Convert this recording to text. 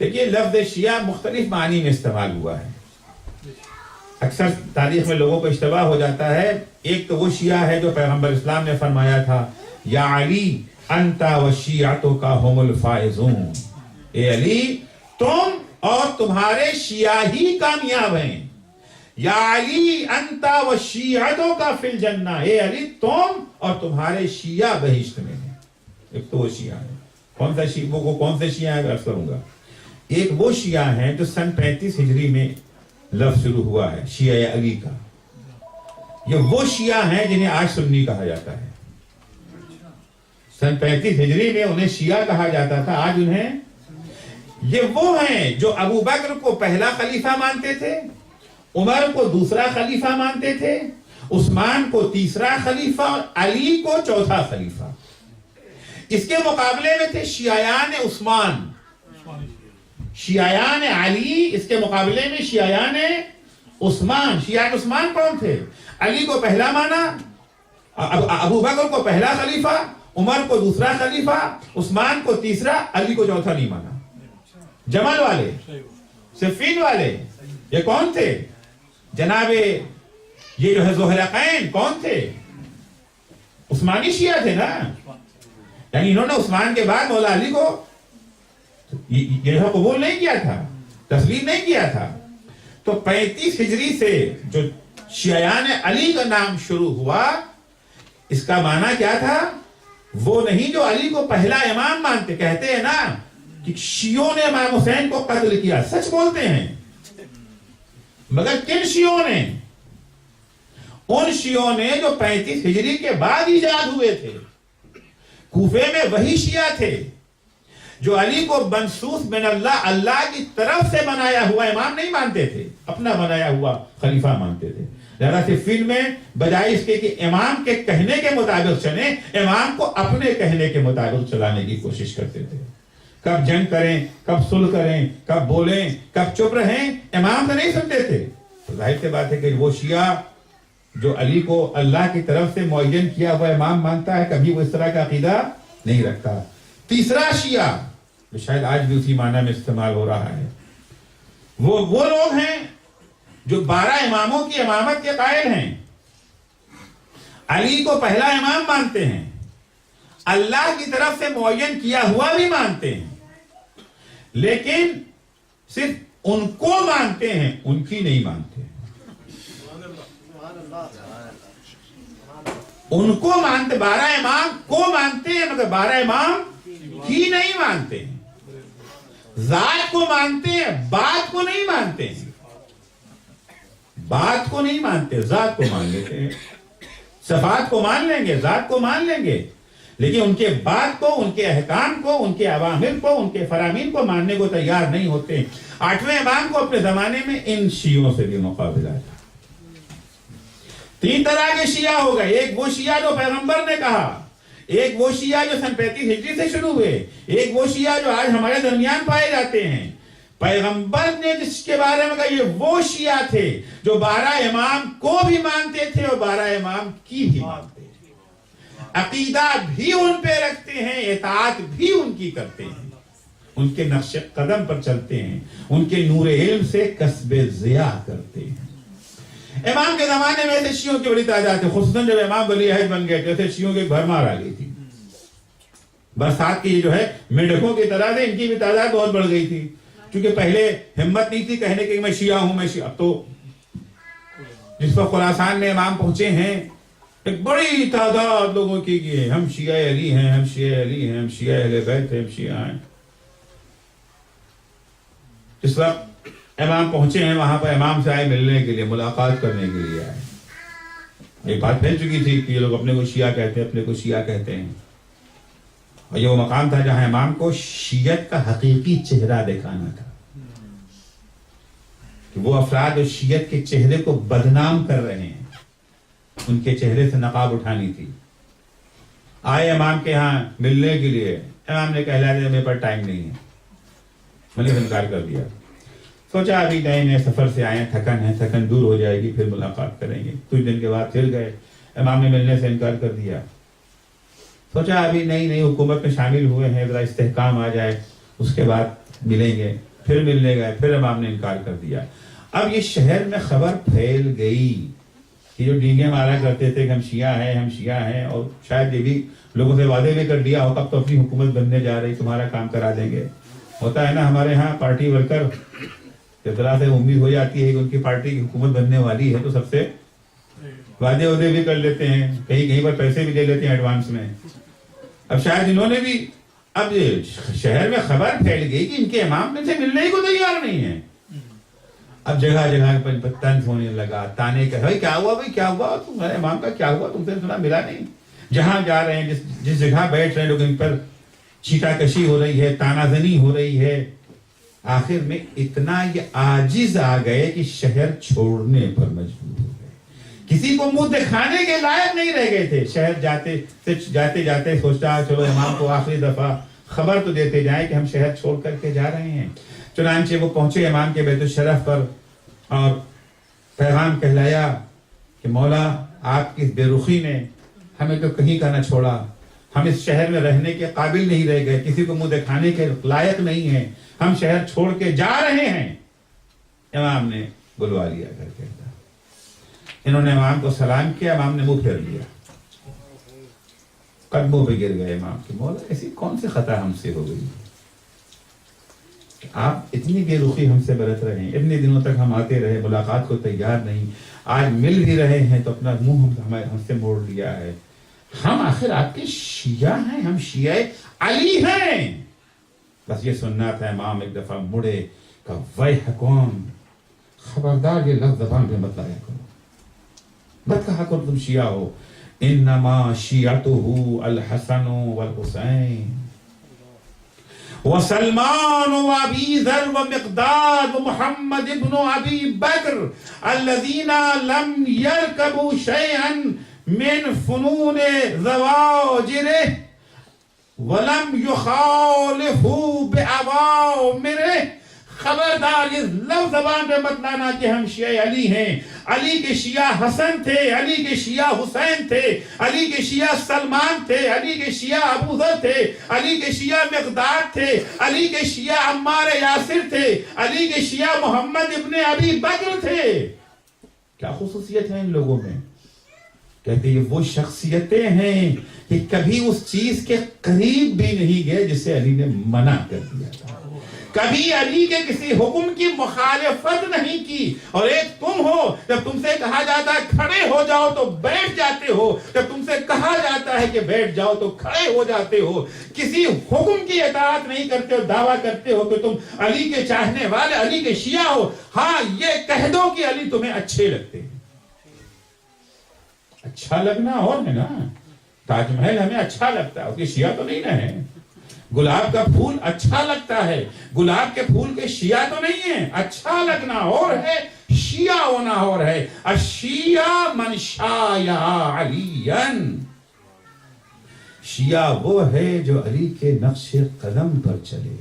دیکھیے لفظ شیعہ مختلف معنی میں استعمال ہوا ہے. اکثر تاریخ میں لوگوں کو اشتباہ ہو جاتا ہے. ایک تو وہ شیعہ ہے جو پیغمبر اسلام نے فرمایا تھا یا علی انت و شیعتک هم الفائزون، اے علی تم اور تمہارے شیعہ ہی کامیاب ہیں. یا علی انت و شیعتک فی الجنہ، اے علی تم اور تمہارے شیعہ بہشت میں ہیں. ایک تو وہ شیعہ ہے. کون سا شیعہ؟ وہ کون سے شیعہ ہے عرض کروں گا. ایک وہ شیعہ ہیں جو سن 35 ہجری میں لفظ شروع ہوا ہے شیعہ علی کا. یہ وہ شیعہ ہیں جنہیں آج سنی کہا جاتا ہے. سن 35 ہجری میں انہیں شیعہ کہا جاتا تھا، آج انہیں یہ وہ ہیں جو ابو بکر کو پہلا خلیفہ مانتے تھے، عمر کو دوسرا خلیفہ مانتے تھے، عثمان کو تیسرا خلیفہ اور علی کو چوتھا خلیفہ. اس کے مقابلے میں تھے شیعیان عثمان، شیعیان علی. اس کے مقابلے میں شیعیان عثمان. شیعیان عثمان کون تھے؟ علی کو پہلا مانا، ابو بکر کو پہلا خلیفہ، عمر کو دوسرا خلیفہ، عثمان کو تیسرا، علی کو چوتھا نہیں مانا. جمل والے، صفین والے یہ کون تھے؟ جناب یہ جو ہے زہرقین کون تھے؟ عثمانی شیعہ تھے نا. یعنی انہوں نے عثمان کے بعد مولا علی کو یہ قبول نہیں کیا تھا، تسلیم نہیں کیا تھا. تو 35 ہجری سے جو شیعیان علی کا نام شروع ہوا، اس کا معنی کیا تھا؟ وہ نہیں جو علی کو پہلا امام مانتے. کہتے ہیں نا کہ شیعوں نے امام حسین کو قتل کیا، سچ بولتے ہیں. مگر کن شیعوں نے؟ ان شیعوں نے جو 35 ہجری کے بعد ایجاد ہوئے تھے. کوفے میں وہی شیعہ تھے جو علی کو منصوص من اللہ، اللہ کی طرف سے بنایا ہوا امام نہیں مانتے تھے، اپنا بنایا ہوا خلیفہ مانتے تھے. لہذا صفین میں بجائے اس کے کہ امام کے کہنے کے مطابق چلیں، امام کو اپنے کہنے کے مطابق چلانے کی کوشش کرتے تھے. کب جنگ کریں، کب صلح کریں، کب بولیں، کب چپ رہیں، امام سے نہیں سنتے تھے. تو ظاہر سی بات ہے کہ وہ شیعہ جو علی کو اللہ کی طرف سے معین کیا ہوا امام مانتا ہے، کبھی وہ اس طرح کا عقیدہ نہیں رکھتا. تیسرا شیعہ جو شاید آج بھی اسی معنی میں استعمال ہو رہا ہے، وہ لوگ ہیں جو 12 اماموں کی امامت کے قائل ہیں، علی کو پہلا امام مانتے ہیں، اللہ کی طرف سے معین کیا ہوا بھی مانتے ہیں، لیکن صرف ان کو مانتے ہیں، ان کی نہیں مانتے. ان کو مانتے، 12 امام کو مانتے ہیں مگر 12 امام کی نہیں مانتے ہیں. ذات کو مانتے ہیں، بات کو نہیں مانتے ہیں. بات کو نہیں مانتے، ذات کو مان لیتے ہیں. صفات کو مان لیں گے، ذات کو مان لیں گے، لیکن ان کے بات کو، ان کے احکام کو، ان کے اوامر کو، ان کے فرامین کو ماننے کو تیار نہیں ہوتے. 8ویں امام کو اپنے زمانے میں ان شیعوں سے بھی مقابلہ تھا. 3 طرح کے شیعہ ہو گئے. ایک وہ شیعہ جو پیغمبر نے کہا، ایک وہ شیعہ جو سن 35 ہجری سے شروع ہوئے، ایک وہ شیعہ جو آج ہمارے درمیان پائے جاتے ہیں. پیغمبر نے جس کے بارے میں کہا یہ وہ شیعہ تھے جو 12 امام کو بھی مانتے تھے اور 12 امام کی بھی مانتے تھے. عقیدہ بھی ان پہ رکھتے ہیں، اطاعت بھی ان کی کرتے ہیں، ان کے نقش قدم پر چلتے ہیں، ان کے نور علم سے کسب ضیاء کرتے ہیں. امام کے زمانے میں ایسے شیعوں کی بڑی تعداد ہے، خصوصاً جب امام ولی عہد بن گئے تھے شیعوں کی بھرمار آ گئی تھی. برسات کی جو ہے مینڈکوں کی تعداد ہے، ان کی بھی تعداد بہت بڑھ گئی تھی، کیونکہ پہلے ہمت نہیں تھی کہنے کہ میں شیعہ ہوں، میں شیعہ. اب تو جس پر خراسان میں امام پہنچے ہیں ایک بڑی تعداد لوگوں کی کہ ہم شیعہ علی ہیں، ہم شیعہ علی ہیں، ہم شیعہ اہل بیت ہیں، ہم شیعہ ہیں. اس وقت امام پہنچے ہیں وہاں پر، امام سے آئے ملنے کے لیے، ملاقات کرنے کے لیے آئے. ایک بات پھیل چکی تھی کہ یہ لوگ اپنے کو شیعہ کہتے ہیں، اپنے کو شیعہ کہتے ہیں. اور یہ وہ مقام تھا جہاں امام کو شیعت کا حقیقی چہرہ دکھانا تھا، کہ وہ افراد جو شیعت کے چہرے کو بدنام کر رہے ہیں ان کے چہرے سے نقاب اٹھانی تھی. آئے امام کے ہاں ملنے کے لیے، امام نے کہلا دیا میرے پر ٹائم نہیں ہے، میں نے انکار کر دیا. سوچا ابھی نئے نئے سفر سے آئے ہیں، تھکن ہے، تھکن دور ہو جائے گی، پھر ملاقات کریں گے. کچھ دن کے بعد پھر گئے، امام نے ملنے سے انکار کر دیا. سوچا ابھی نئی نئی حکومت میں شامل ہوئے ہیں، ذرا استحکام آ جائے اس کے بعد ملیں گے. پھر ملنے گئے، پھر امام نے انکار کر دیا۔ اب یہ شہر میں خبر پھیل گئی کہ جو ڈینگے مارا کرتے تھے کہ ہم شیعہ ہیں، ہم شیعہ ہیں، اور شاید یہ بھی لوگوں سے وعدے بھی کر لیا ہو، اب تو اپنی حکومت بننے جا رہی، تمہارا کام کرا دیں گے۔ ہوتا ہے نا ہمارے ہاں پارٹی ورکر جس طرح سے امید ہو جاتی ہے کہ ان کی پارٹی کی حکومت بننے والی ہے تو سب سے وعدے عہدے بھی کر لیتے ہیں، کہیں کہیں پر پیسے بھی لے لیتے ہیں ایڈوانس میں۔ اب شاید انہوں نے بھی، اب شہر میں خبر پھیل گئی کہ ان کے امام میں سے ملنے ہی کو تیار نہیں ہے۔ اب جگہ جگہ پر طنز ہونے لگا، تانے کہ بھائی کیا ہوا، بھائی کیا ہوا، تمہارے امام کا کیا ہوا، تم سے سنا ملا نہیں۔ جہاں جا رہے ہیں، جس جگہ بیٹھ رہے ہیں لوگ، ان پر چیٹا کشی ہو رہی ہے، تانا زنی ہو رہی ہے۔ آخر میں اتنا یہ عاجز آ گئے کہ شہر چھوڑنے پر مجبور ہو گئے، کسی کو منہ دکھانے کے لائق نہیں رہ گئے تھے۔ شہر جاتے جاتے سوچا چلو امام کو آخری دفعہ خبر تو دیتے جائیں کہ ہم شہر چھوڑ کر کے جا رہے ہیں۔ چنانچہ وہ پہنچے امام کے بیت الشرف پر اور پیغام کہلایا کہ مولا آپ کی بے رخی نے ہمیں تو کہیں کا نہ چھوڑا، ہم اس شہر میں رہنے کے قابل نہیں رہ گئے، کسی کو منہ دکھانے کے لائق نہیں ہیں، ہم شہر چھوڑ کے جا رہے ہیں۔ امام نے بلوا لیا کر کے، انہوں نے امام کو سلام کیا، امام نے منہ پھیر لیا، قدموں پہ گر گئے امام کے۔ مولا ایسی کون سی خطا ہم سے ہو گئی، آپ اتنی بے رخی ہم سے برت رہے ہیں، اتنے دنوں تک ہم آتے رہے، ملاقات کو تیار نہیں، آج مل بھی رہے ہیں تو اپنا منہ ہم سے موڑ لیا ہے۔ ہم آخر آپ کے شیعہ ہیں، ہم شیعہ علی ہیں۔ بس یہ سننا تھا۔ امام ایک دفعہ مڑے کہ ویحکم، خبردار یہ لفظ زبان پہ مت لایا کرو، مت کہا کرو تم شیعہ ہو۔ انما شیعتہ الحسن والحسین وسلمان وابی ذر ومقداد ومحمد ابن ابی بکر الذین لم یرکبوا شیئا من فنون زواجرہ ولم یخالفوا بأوامرہ۔ خبردار یہ لفظ زبان پہ مت لانا کہ ہم شیعہ علی ہیں۔ علی کے شیعہ حسن تھے، علی کے شیعہ حسین تھے، علی کے شیعہ سلمان تھے، علی کے شیعہ ابو ذر تھے، علی کے شیعہ مقداد تھے، علی کے شیعہ عمار یاسر تھے، علی کے شیعہ محمد ابن ابی بکر تھے۔ کیا خصوصیت ہے ان لوگوں میں؟ کہتے یہ وہ شخصیتیں ہیں کہ کبھی اس چیز کے قریب بھی نہیں گئے جسے علی نے منع کر دیا تھا، کبھی علی کے کسی حکم کی مخالفت نہیں کی۔ اور ایک تم ہو، جب تم سے کہا جاتا ہے کھڑے ہو جاؤ تو بیٹھ جاتے ہو، جب تم سے کہا جاتا ہے کہ بیٹھ جاؤ تو کھڑے ہو جاتے ہو، کسی حکم کی اطاعت نہیں کرتے ہو، دعویٰ کرتے ہو کہ تم علی کے چاہنے والے، علی کے شیعہ ہو۔ ہاں یہ کہہ دو کہ علی تمہیں اچھے لگتے ہیں۔ اچھا لگنا اور ہے نا، تاج محل ہمیں اچھا لگتا ہے، اس کے شیعہ تو نہیں ہے۔ گلاب کا پھول اچھا لگتا ہے، گلاب کے پھول کے شیعہ تو نہیں ہے۔ اچھا لگنا اور ہے، شیعہ ہونا اور ہے۔ الشیعہ من شایع علیٰ، شیعہ وہ ہے جو علی کے نقش قدم پر چلے۔